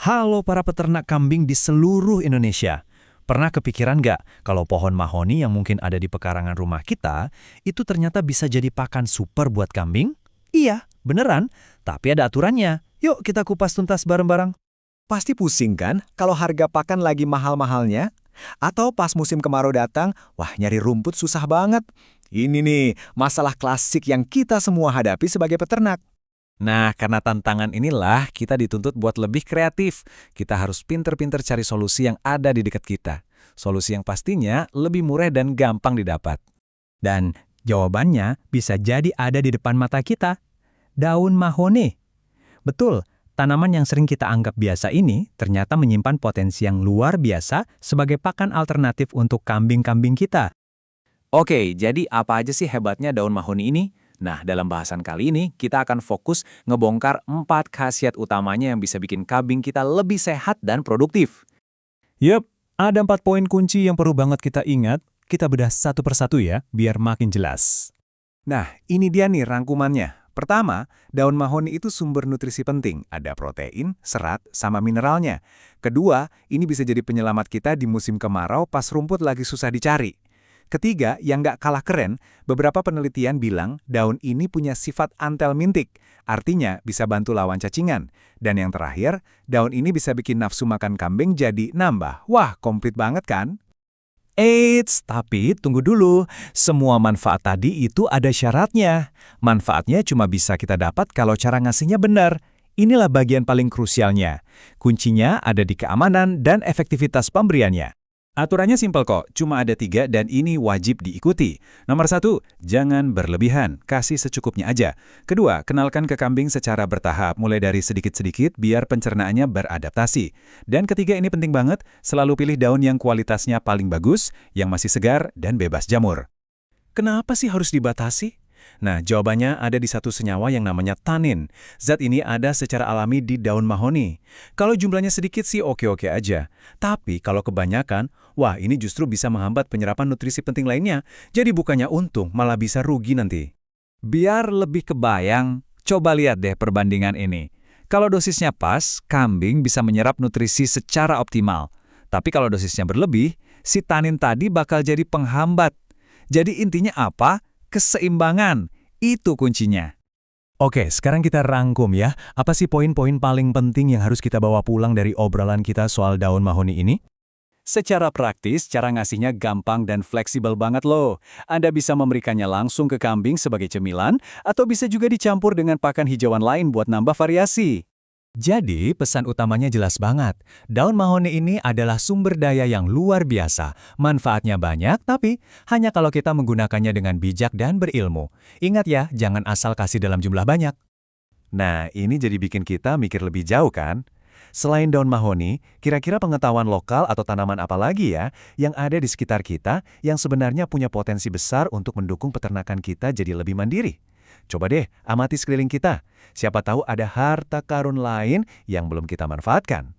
Halo para peternak kambing di seluruh Indonesia. Pernah kepikiran nggak kalau pohon mahoni yang mungkin ada di pekarangan rumah kita, itu ternyata bisa jadi pakan super buat kambing? Iya, beneran. Tapi ada aturannya. Yuk kita kupas tuntas bareng-bareng. Pasti pusing kan kalau harga pakan lagi mahal-mahalnya? Atau pas musim kemarau datang, wah nyari rumput susah banget. Ini nih, masalah klasik yang kita semua hadapi sebagai peternak. Nah, karena tantangan inilah kita dituntut buat lebih kreatif. Kita harus pinter-pinter cari solusi yang ada di dekat kita. Solusi yang pastinya lebih murah dan gampang didapat. Dan jawabannya bisa jadi ada di depan mata kita. Daun mahoni. Betul, tanaman yang sering kita anggap biasa ini ternyata menyimpan potensi yang luar biasa sebagai pakan alternatif untuk kambing-kambing kita. Oke, jadi apa aja sih hebatnya daun mahoni ini? Nah, dalam bahasan kali ini kita akan fokus ngebongkar 4 khasiat utamanya yang bisa bikin kambing kita lebih sehat dan produktif. Yup, ada 4 poin kunci yang perlu banget kita ingat. Kita bedah satu persatu ya, biar makin jelas. Nah, ini dia nih rangkumannya. Pertama, daun mahoni itu sumber nutrisi penting. Ada protein, serat, sama mineralnya. Kedua, ini bisa jadi penyelamat kita di musim kemarau pas rumput lagi susah dicari. Ketiga, yang nggak kalah keren, beberapa penelitian bilang daun ini punya sifat antelmintik, artinya bisa bantu lawan cacingan. Dan yang terakhir, daun ini bisa bikin nafsu makan kambing jadi nambah. Wah, komplit banget kan? Eits, tapi tunggu dulu. Semua manfaat tadi itu ada syaratnya. Manfaatnya cuma bisa kita dapat kalau cara ngasihnya benar. Inilah bagian paling krusialnya. Kuncinya ada di keamanan dan efektivitas pemberiannya. Aturannya simpel kok, cuma ada 3 dan ini wajib diikuti. Nomor 1, jangan berlebihan, kasih secukupnya aja. Kedua, kenalkan ke kambing secara bertahap, mulai dari sedikit-sedikit biar pencernaannya beradaptasi. Dan ketiga ini penting banget, selalu pilih daun yang kualitasnya paling bagus, yang masih segar dan bebas jamur. Kenapa sih harus dibatasi? Nah, jawabannya ada di satu senyawa yang namanya tanin. Zat ini ada secara alami di daun mahoni. Kalau jumlahnya sedikit sih oke-oke aja. Tapi kalau kebanyakan, wah ini justru bisa menghambat penyerapan nutrisi penting lainnya. Jadi bukannya untung, malah bisa rugi nanti. Biar lebih kebayang, coba lihat deh perbandingan ini. Kalau dosisnya pas, kambing bisa menyerap nutrisi secara optimal. Tapi kalau dosisnya berlebih, si tanin tadi bakal jadi penghambat. Jadi intinya apa? Keseimbangan, itu kuncinya. Oke, sekarang kita rangkum ya. Apa sih poin-poin paling penting yang harus kita bawa pulang dari obrolan kita soal daun mahoni ini? Secara praktis, cara ngasihnya gampang dan fleksibel banget loh. Anda bisa memberikannya langsung ke kambing sebagai cemilan, atau bisa juga dicampur dengan pakan hijauan lain buat nambah variasi. Jadi, pesan utamanya jelas banget. Daun mahoni ini adalah sumber daya yang luar biasa. Manfaatnya banyak, tapi hanya kalau kita menggunakannya dengan bijak dan berilmu. Ingat ya, jangan asal kasih dalam jumlah banyak. Nah, ini jadi bikin kita mikir lebih jauh kan? Selain daun mahoni, kira-kira pengetahuan lokal atau tanaman apa lagi ya yang ada di sekitar kita yang sebenarnya punya potensi besar untuk mendukung peternakan kita jadi lebih mandiri? Coba deh, amati sekeliling kita. Siapa tahu ada harta karun lain yang belum kita manfaatkan.